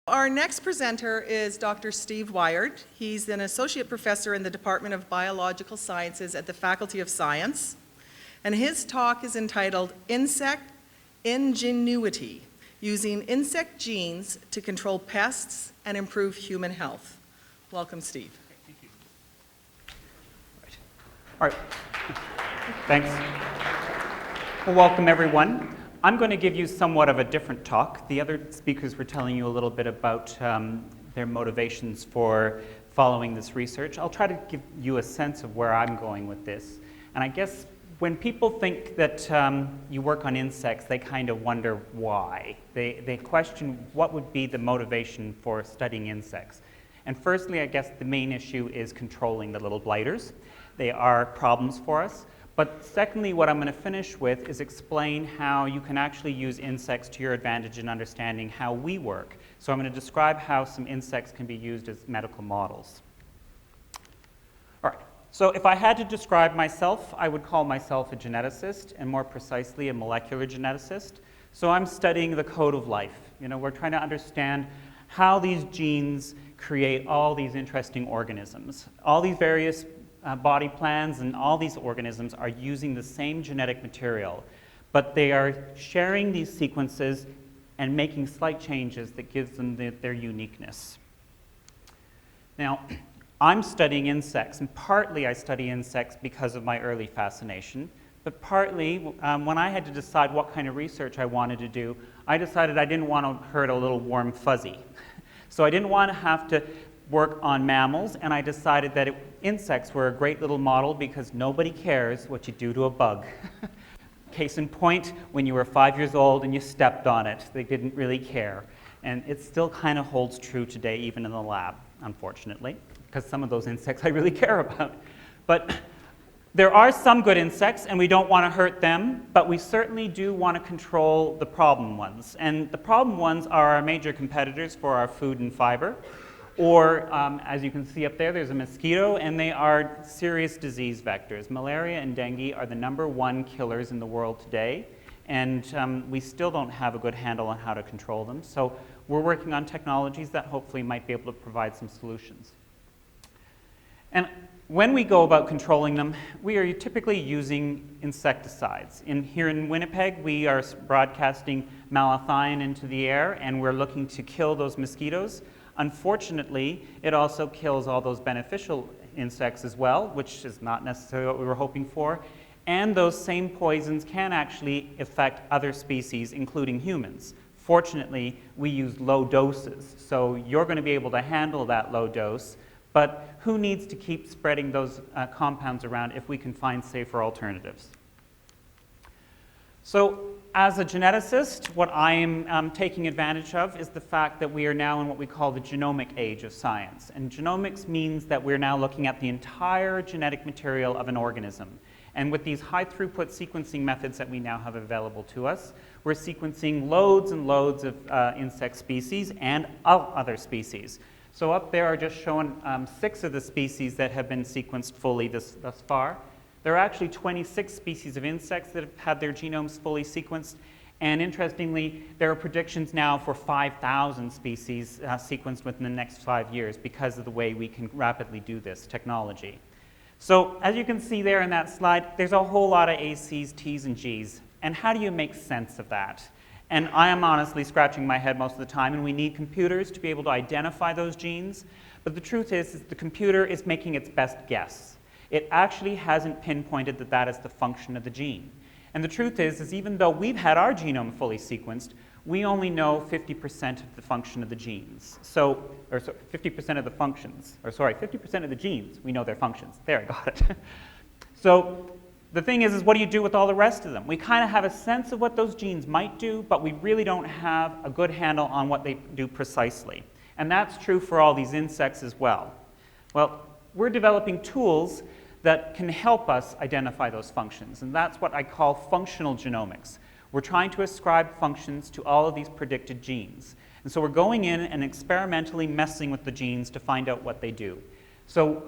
Our next presenter is Dr. Steve Whyard. He's an associate professor in the Department of Biological Sciences at the Faculty of Science, and his talk is entitled Insect IN-GENE-UITY, Using Insect Genes to Control Pests and Improve Human Health. Welcome, Steve. Thank you. All right. Thanks. Well, welcome, everyone. I'm going to give you somewhat of a different talk. The other speakers were telling you a little bit about their motivations for following this research. I'll try to give you a sense of where I'm going with this. And I guess when people think that you work on insects, they kind of wonder why. They question what would be the motivation for studying insects. And firstly, I guess the main issue is controlling the little blighters. They are problems for us. But secondly, what I'm going to finish with is explain how you can actually use insects to your advantage in understanding how we work. So I'm going to describe how some insects can be used as medical models. All right. So if I had to describe myself, I would call myself a geneticist, and more precisely, a molecular geneticist. So I'm studying the code of life. You know, we're trying to understand how these genes create all these interesting organisms. All these various body plans and all these organisms are using the same genetic material, but they are sharing these sequences and making slight changes that gives them their uniqueness. Now, I'm studying insects, and partly I study insects because of my early fascination, but partly when I had to decide what kind of research I wanted to do, I decided I didn't want to hurt a little warm fuzzy. So I didn't want to have to work on mammals, and I decided that insects were a great little model because nobody cares what you do to a bug. Case in point, when you were 5 years old and you stepped on it, they didn't really care. And it still kind of holds true today, even in the lab, unfortunately, because some of those insects I really care about. But there are some good insects, and we don't want to hurt them, but we certainly do want to control the problem ones. And the problem ones are our major competitors for our food and fiber. Or, as you can see up there, there's a mosquito, and they are serious disease vectors. Malaria and dengue are the #1 killers in the world today, and we still don't have a good handle on how to control them. So we're working on technologies that hopefully might be able to provide some solutions. And when we go about controlling them, we are typically using insecticides. Here in Winnipeg, we are broadcasting malathion into the air, and we're looking to kill those mosquitoes. Unfortunately, it also kills all those beneficial insects as well, which is not necessarily what we were hoping for. And those same poisons can actually affect other species, including humans. Fortunately, we use low doses, so you're going to be able to handle that low dose. But who needs to keep spreading those compounds around if we can find safer alternatives? So, as a geneticist, what I am taking advantage of is the fact that we are now in what we call the genomic age of science. And genomics means that we're now looking at the entire genetic material of an organism. And with these high-throughput sequencing methods that we now have available to us, we're sequencing loads and loads of insect species and other species. So up there are just shown 6 of the species that have been sequenced fully thus far. There are actually 26 species of insects that have had their genomes fully sequenced, and interestingly, there are predictions now for 5,000 species sequenced within the next 5 years because of the way we can rapidly do this technology. So as you can see there in that slide, there's a whole lot of ACs, Ts, and Gs, and how do you make sense of that? And I am honestly scratching my head most of the time, and we need computers to be able to identify those genes, but the truth is the computer is making its best guess. It actually hasn't pinpointed that that is the function of the gene. And the truth is even though we've had our genome fully sequenced, we only know 50% of the function of the genes. 50% of the functions, 50% of the genes, we know their functions. There, I got it. So the thing is what do you do with all the rest of them? We kind of have a sense of what those genes might do, but we really don't have a good handle on what they do precisely. And that's true for all these insects as well. Well, we're developing tools that can help us identify those functions, and that's what I call functional genomics. We're trying to ascribe functions to all of these predicted genes. And so we're going in and experimentally messing with the genes to find out what they do. So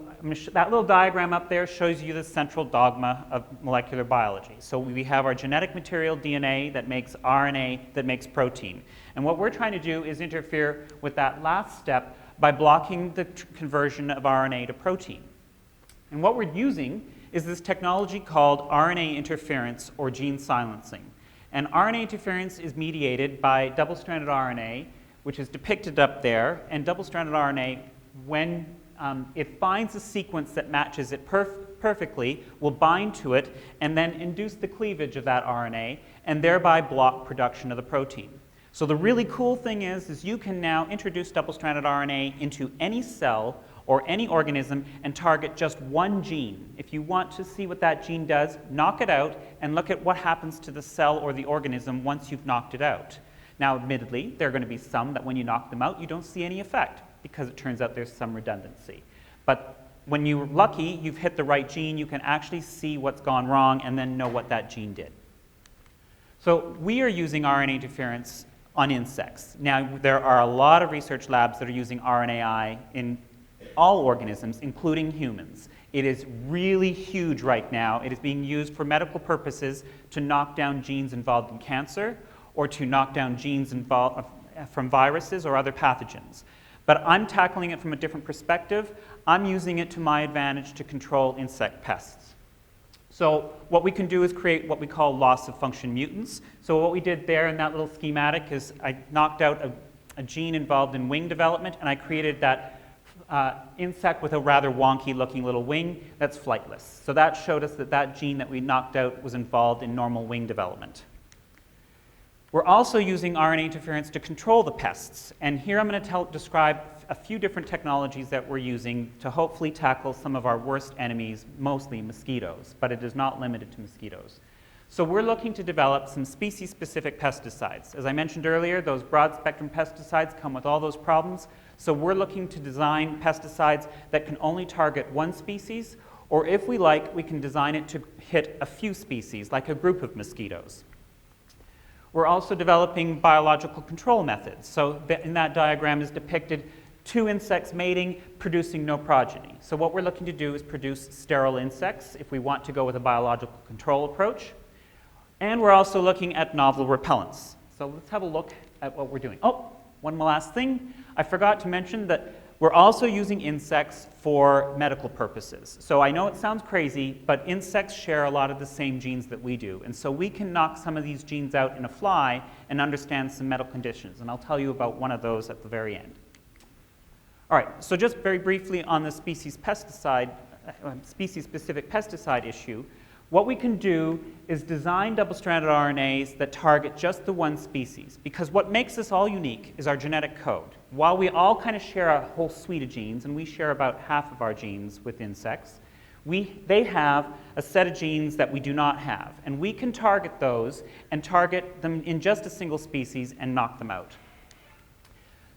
that little diagram up there shows you the central dogma of molecular biology. So we have our genetic material, DNA, that makes RNA, that makes protein. And what we're trying to do is interfere with that last step by blocking the conversion of RNA to protein. And what we're using is this technology called RNA interference or gene silencing. And RNA interference is mediated by double-stranded RNA, which is depicted up there. And double-stranded RNA, when it finds a sequence that matches it perfectly, will bind to it and then induce the cleavage of that RNA and thereby block production of the protein. So the really cool thing is you can now introduce double-stranded RNA into any cell or any organism and target just one gene. If you want to see what that gene does, knock it out and look at what happens to the cell or the organism once you've knocked it out. Now, admittedly, there are going to be some that when you knock them out, you don't see any effect because it turns out there's some redundancy. But when you're lucky, you've hit the right gene, you can actually see what's gone wrong and then know what that gene did. So we are using RNA interference on insects. Now, there are a lot of research labs that are using RNAi in all organisms, including humans. It is really huge right now. It is being used for medical purposes to knock down genes involved in cancer or to knock down genes involved from viruses or other pathogens. But I'm tackling it from a different perspective. I'm using it to my advantage to control insect pests. So what we can do is create what we call loss of function mutants. So what we did there in that little schematic is I knocked out a gene involved in wing development, and I created that insect with a rather wonky looking little wing that's flightless. So that showed us that that gene that we knocked out was involved in normal wing development. We're also using RNA interference to control the pests. And here I'm going to describe a few different technologies that we're using to hopefully tackle some of our worst enemies, mostly mosquitoes, but it is not limited to mosquitoes. So we're looking to develop some species-specific pesticides. As I mentioned earlier, those broad-spectrum pesticides come with all those problems. So we're looking to design pesticides that can only target one species, or if we like, we can design it to hit a few species, like a group of mosquitoes. We're also developing biological control methods. So in that diagram is depicted two insects mating, producing no progeny. So what we're looking to do is produce sterile insects if we want to go with a biological control approach. And we're also looking at novel repellents. So let's have a look at what we're doing. Oh, one last thing. I forgot to mention that we're also using insects for medical purposes. So I know it sounds crazy, but insects share a lot of the same genes that we do. And so we can knock some of these genes out in a fly and understand some medical conditions. And I'll tell you about one of those at the very end. All right, so just very briefly on the species-specific pesticide issue, what we can do is design double-stranded RNAs that target just the one species, because what makes us all unique is our genetic code. While we all kind of share a whole suite of genes, and we share about half of our genes with insects, they have a set of genes that we do not have, and we can target those and target them in just a single species and knock them out.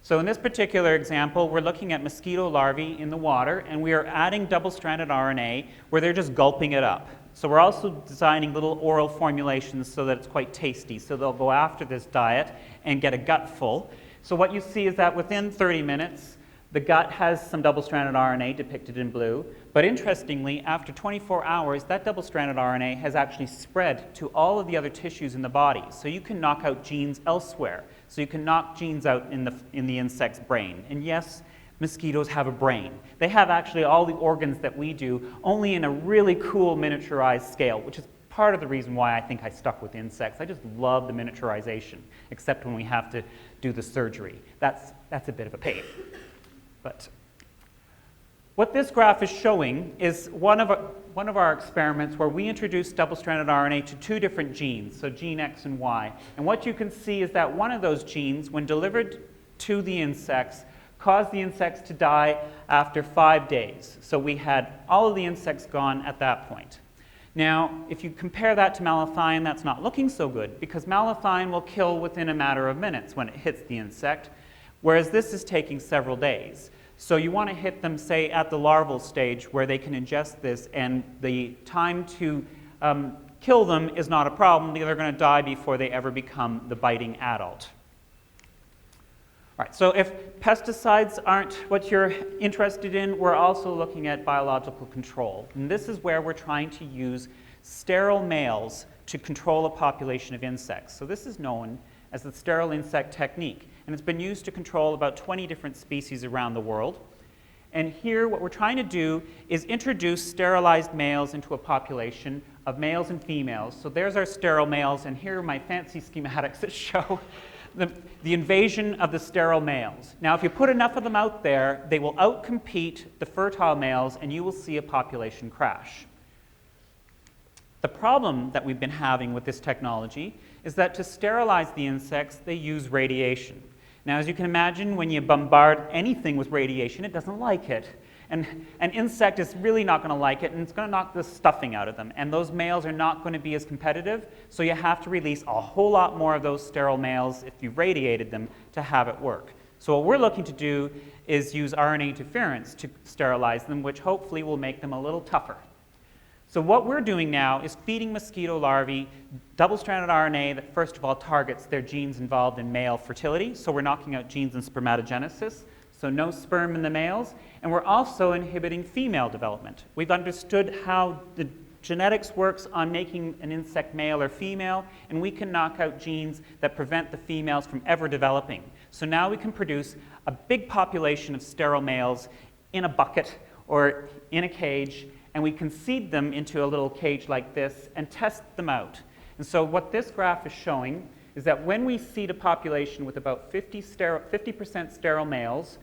So in this particular example, we're looking at mosquito larvae in the water, and we are adding double-stranded RNA where they're just gulping it up. So we're also designing little oral formulations so that it's quite tasty. So they'll go after this diet and get a gut full. So what you see is that within 30 minutes, the gut has some double-stranded RNA depicted in blue. But interestingly, after 24 hours, that double-stranded RNA has actually spread to all of the other tissues in the body. So you can knock out genes elsewhere. So you can knock genes out in the insect's brain. And yes, mosquitoes have a brain. They have actually all the organs that we do, only in a really cool miniaturized scale, which is part of the reason why I think I stuck with insects. I just love the miniaturization, except when we have to do the surgery. That's a bit of a pain. But what this graph is showing is one of our experiments where we introduced double-stranded RNA to two different genes, so gene X and Y. And what you can see is that one of those genes, when delivered to the insects, caused the insects to die after 5 days. So we had all of the insects gone at that point. Now, if you compare that to malathion, that's not looking so good, because malathion will kill within a matter of minutes when it hits the insect, whereas this is taking several days. So you want to hit them, say, at the larval stage where they can ingest this, and the time to kill them is not a problem. They're going to die before they ever become the biting adult. All right, so if pesticides aren't what you're interested in, we're also looking at biological control. And this is where we're trying to use sterile males to control a population of insects. So this is known as the sterile insect technique. And it's been used to control about 20 different species around the world. And here what we're trying to do is introduce sterilized males into a population of males and females. So there's our sterile males, and here are my fancy schematics that show the invasion of the sterile males. Now, if you put enough of them out there, they will outcompete the fertile males, and you will see a population crash. The problem that we've been having with this technology is that to sterilize the insects, they use radiation. Now, as you can imagine, when you bombard anything with radiation, it doesn't like it. And an insect is really not going to like it, and it's going to knock the stuffing out of them. And those males are not going to be as competitive, so you have to release a whole lot more of those sterile males if you radiated them to have it work. So what we're looking to do is use RNA interference to sterilize them, which hopefully will make them a little tougher. So what we're doing now is feeding mosquito larvae double-stranded RNA that first of all targets their genes involved in male fertility. So we're knocking out genes in spermatogenesis, so no sperm in the males. And we're also inhibiting female development. We've understood how the genetics works on making an insect male or female, and we can knock out genes that prevent the females from ever developing. So now we can produce a big population of sterile males in a bucket or in a cage, and we can seed them into a little cage like this and test them out. And so what this graph is showing is that when we seed a population with about 50% sterile males,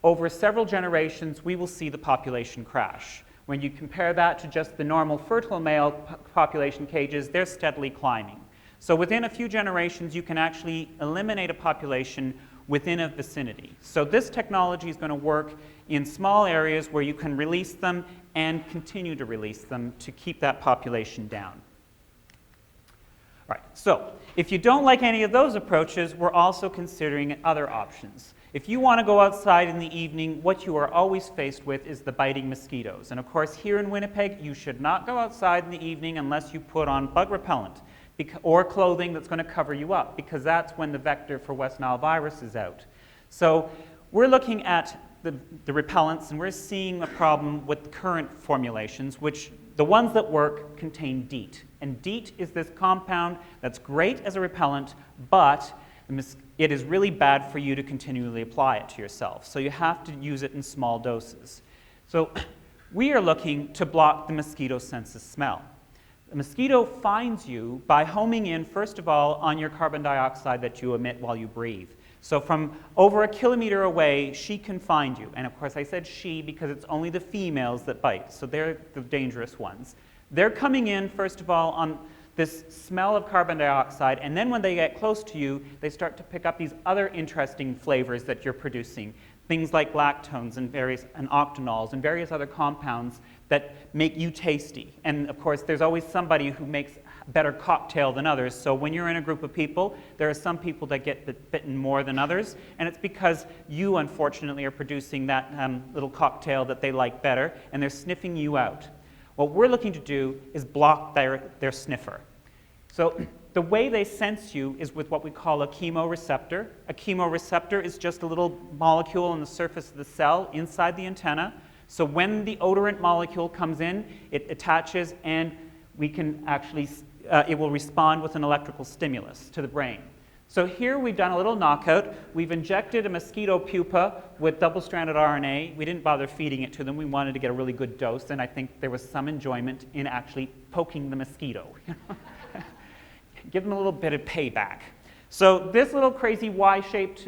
over several generations, we will see the population crash. When you compare that to just the normal fertile male population cages, they're steadily climbing. So within a few generations, you can actually eliminate a population within a vicinity. So this technology is going to work in small areas where you can release them and continue to release them to keep that population down. Right, so if you don't like any of those approaches, we're also considering other options. If you want to go outside in the evening, what you are always faced with is the biting mosquitoes. And of course, here in Winnipeg, you should not go outside in the evening unless you put on bug repellent or clothing that's going to cover you up, because that's when the vector for West Nile virus is out. So we're looking at the repellents, and we're seeing a problem with current formulations, which the ones that work contain DEET. And DEET is this compound that's great as a repellent, but it is really bad for you to continually apply it to yourself. So you have to use it in small doses. So we are looking to block the mosquito sense of smell. The mosquito finds you by homing in, first of all, on your carbon dioxide that you emit while you breathe. So from over 1 kilometer away, she can find you. And of course, I said she because it's only the females that bite. So they're the dangerous ones. They're coming in, first of all, on this smell of carbon dioxide, and then when they get close to you, they start to pick up these other interesting flavors that you're producing, things like lactones and octanols and various other compounds that make you tasty. And of course, there's always somebody who makes a better cocktail than others. So when you're in a group of people, there are some people that get bitten more than others, and it's because you, unfortunately, are producing that little cocktail that they like better, and they're sniffing you out. What we're looking to do is block their sniffer. So the way they sense you is with what we call a chemoreceptor. A chemoreceptor is just a little molecule on the surface of the cell inside the antenna. So when the odorant molecule comes in, it attaches, and we can actually, it will respond with an electrical stimulus to the brain. So here we've done a little knockout. We've injected a mosquito pupa with double-stranded RNA. We didn't bother feeding it to them. We wanted to get a really good dose, and I think there was some enjoyment in actually poking the mosquito. Give them a little bit of payback. So this little crazy Y-shaped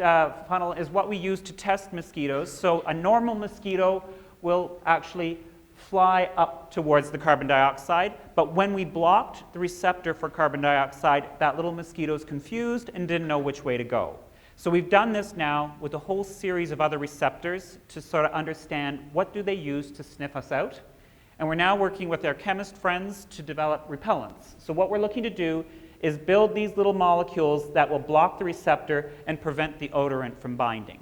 funnel is what we use to test mosquitoes. So a normal mosquito will actually fly up towards the carbon dioxide, but when we blocked the receptor for carbon dioxide, that little mosquito is confused and didn't know which way to go. So we've done this now with a whole series of other receptors to sort of understand what do they use to sniff us out. And we're now working with our chemist friends to develop repellents. So what we're looking to do is build these little molecules that will block the receptor and prevent the odorant from binding.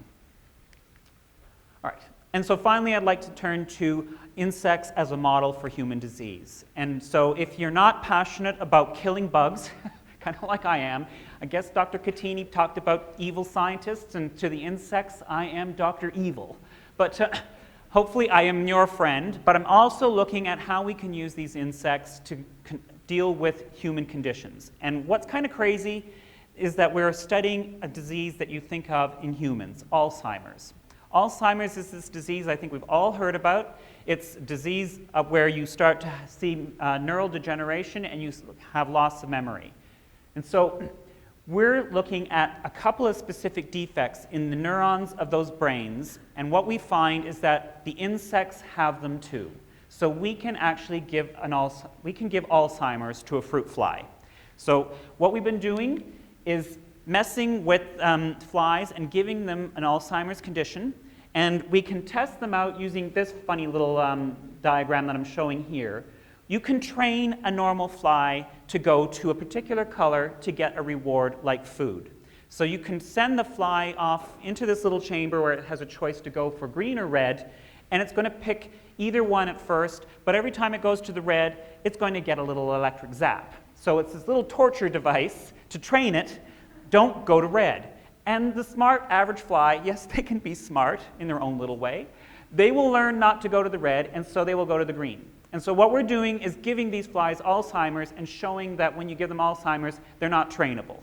All right. And so finally, I'd like to turn to insects as a model for human disease. And so if you're not passionate about killing bugs, kind of like I am, I guess Dr. Catini talked about evil scientists, and to the insects, I am Dr. Evil. But hopefully I am your friend, but I'm also looking at how we can use these insects to deal with human conditions. And what's kind of crazy is that we're studying a disease that you think of in humans, Alzheimer's. Alzheimer's is this disease I think we've all heard about. It's a disease where you start to see neural degeneration and you have loss of memory. And so we're looking at a couple of specific defects in the neurons of those brains, and what we find is that the insects have them too. So we can actually give Alzheimer's to a fruit fly. So what we've been doing is messing with flies and giving them an Alzheimer's condition, and we can test them out using this funny little diagram that I'm showing here. You can train a normal fly to go to a particular color to get a reward like food. So you can send the fly off into this little chamber where it has a choice to go for green or red, and it's going to pick either one at first, but every time it goes to the red, it's going to get a little electric zap. So it's this little torture device to train it, don't go to red. And the smart average fly, yes, they can be smart in their own little way. They will learn not to go to the red, and so they will go to the green. And so what we're doing is giving these flies Alzheimer's and showing that when you give them Alzheimer's, they're not trainable.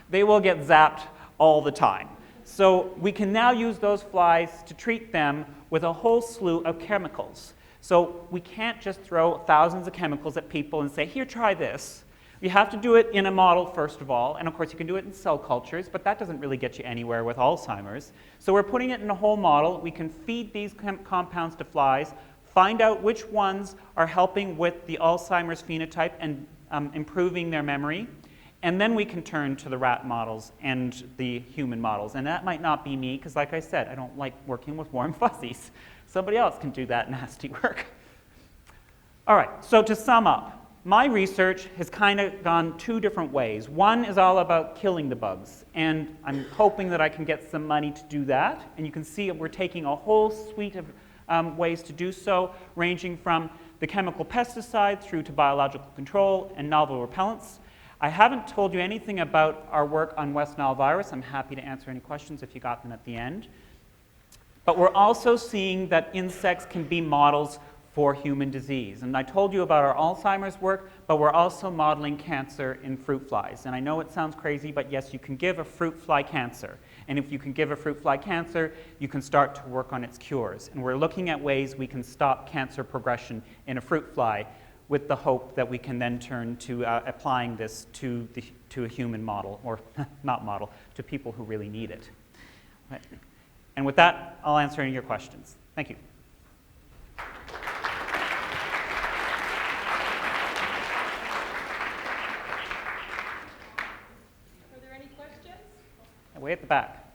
They will get zapped all the time. So we can now use those flies to treat them with a whole slew of chemicals. So we can't just throw thousands of chemicals at people and say, here, try this. You have to do it in a model, first of all, and of course you can do it in cell cultures, but that doesn't really get you anywhere with Alzheimer's. So we're putting it in a whole model. We can feed these compounds to flies, find out which ones are helping with the Alzheimer's phenotype and improving their memory, and then we can turn to the rat models and the human models. And that might not be me, because like I said, I don't like working with warm fuzzies. Somebody else can do that nasty work. All right, so to sum up, my research has kind of gone two different ways. One is all about killing the bugs, and I'm hoping that I can get some money to do that. And you can see we're taking a whole suite of ways to do so, ranging from the chemical pesticides through to biological control and novel repellents. I haven't told you anything about our work on West Nile virus. I'm happy to answer any questions if you got them at the end. But we're also seeing that insects can be models for human disease. And I told you about our Alzheimer's work, but we're also modeling cancer in fruit flies. And I know it sounds crazy, but yes, you can give a fruit fly cancer. And if you can give a fruit fly cancer, you can start to work on its cures. And we're looking at ways we can stop cancer progression in a fruit fly with the hope that we can then turn to applying this to a human model, or not model, to people who really need it. Right. And with that, I'll answer any of your questions. Thank you. Way at the back.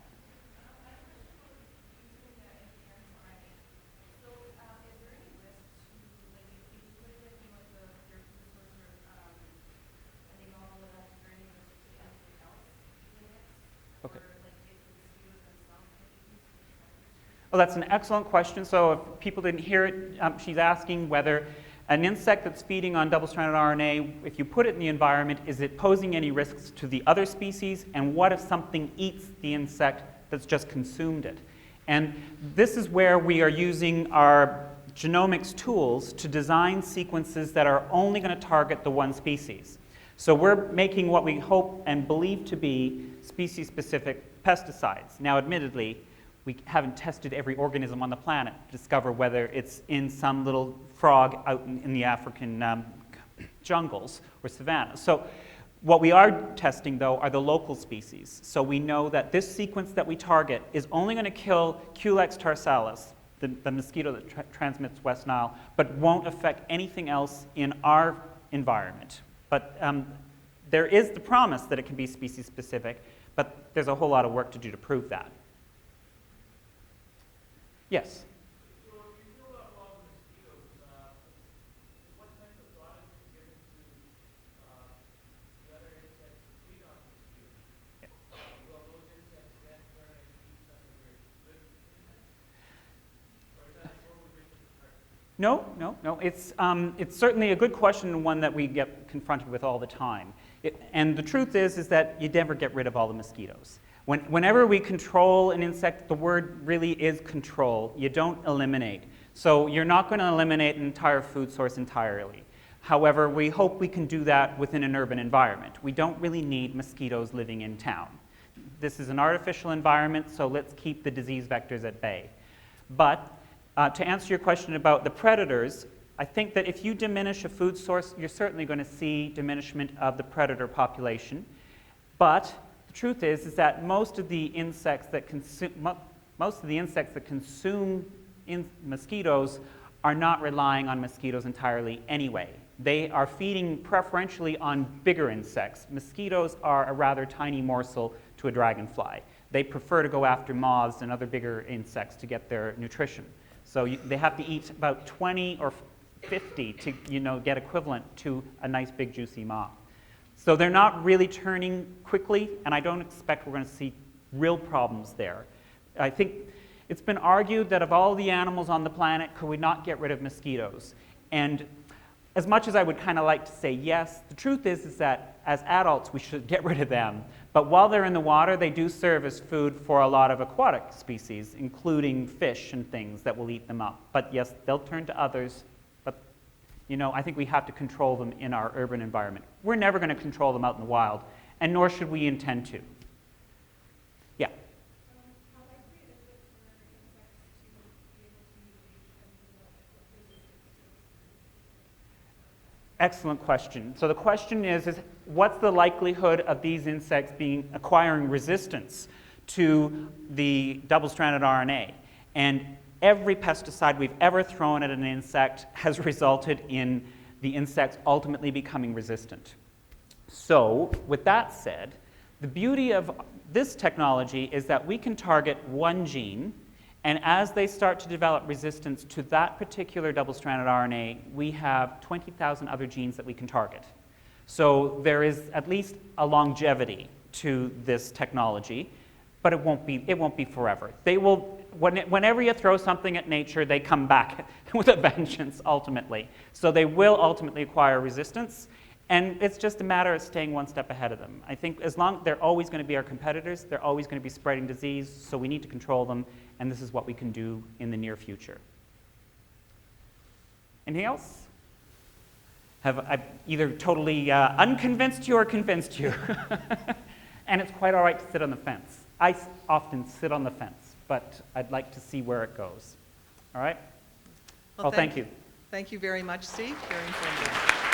Okay. Well, that's an excellent question. So if people didn't hear it, she's asking whether an insect that's feeding on double-stranded RNA, if you put it in the environment, is it posing any risks to the other species? And what if something eats the insect that's just consumed it? And this is where we are using our genomics tools to design sequences that are only going to target the one species. So we're making what we hope and believe to be species-specific pesticides. Now, admittedly, we haven't tested every organism on the planet to discover whether it's in some little frog out in the African jungles or savannas. So what we are testing, though, are the local species. So we know that this sequence that we target is only going to kill Culex tarsalis, the mosquito that transmits West Nile, but won't affect anything else in our environment. But there is the promise that it can be species-specific, but there's a whole lot of work to do to prove that. Yes? So if you kill off all the mosquitoes, what type of thought is given to the other insects that feed on mosquitoes? Will those insects then turn and eat some of your good insects? Or is that totally different department? No. It's certainly a good question and one that we get confronted with all the time. And the truth is that you never get rid of all the mosquitoes. Whenever we control an insect, the word really is control. You don't eliminate. So you're not going to eliminate an entire food source entirely. However, we hope we can do that within an urban environment. We don't really need mosquitoes living in town. This is an artificial environment, so let's keep the disease vectors at bay. But to answer your question about the predators, I think that if you diminish a food source, you're certainly going to see diminishment of the predator population. But the truth is that most of the insects that consume mosquitoes are not relying on mosquitoes entirely anyway. They are feeding preferentially on bigger insects. Mosquitoes are a rather tiny morsel to a dragonfly. They prefer to go after moths and other bigger insects to get their nutrition. So they have to eat about 20 or 50 to get equivalent to a nice big juicy moth. So they're not really turning quickly, and I don't expect we're going to see real problems there. I think it's been argued that of all the animals on the planet, could we not get rid of mosquitoes? And as much as I would kind of like to say yes, the truth is that as adults we should get rid of them. But while they're in the water, they do serve as food for a lot of aquatic species, including fish and things that will eat them up. But yes, they'll turn to others. But I think we have to control them in our urban environment. We're never going to control them out in the wild, and nor should we intend to. Yeah. How likely is it for insects to be able to mutate and develop resistance? Excellent question. So the question is what's the likelihood of these insects acquiring resistance to the double-stranded RNA? And every pesticide we've ever thrown at an insect has resulted in the insects ultimately becoming resistant. So with that said, the beauty of this technology is that we can target one gene, and as they start to develop resistance to that particular double-stranded RNA, we have 20,000 other genes that we can target. So there is at least a longevity to this technology, but it won't be forever. They will, whenever you throw something at nature, they come back with a vengeance ultimately. So they will ultimately acquire resistance, and it's just a matter of staying one step ahead of them. I think they're always going to be our competitors, they're always going to be spreading disease, so we need to control them, and this is what we can do in the near future. Anything else? Have I either totally unconvinced you or convinced you? And it's quite all right to sit on the fence. I often sit on the fence, but I'd like to see where it goes. All right? Well, thank you. Thank you very much, Steve. Very informative.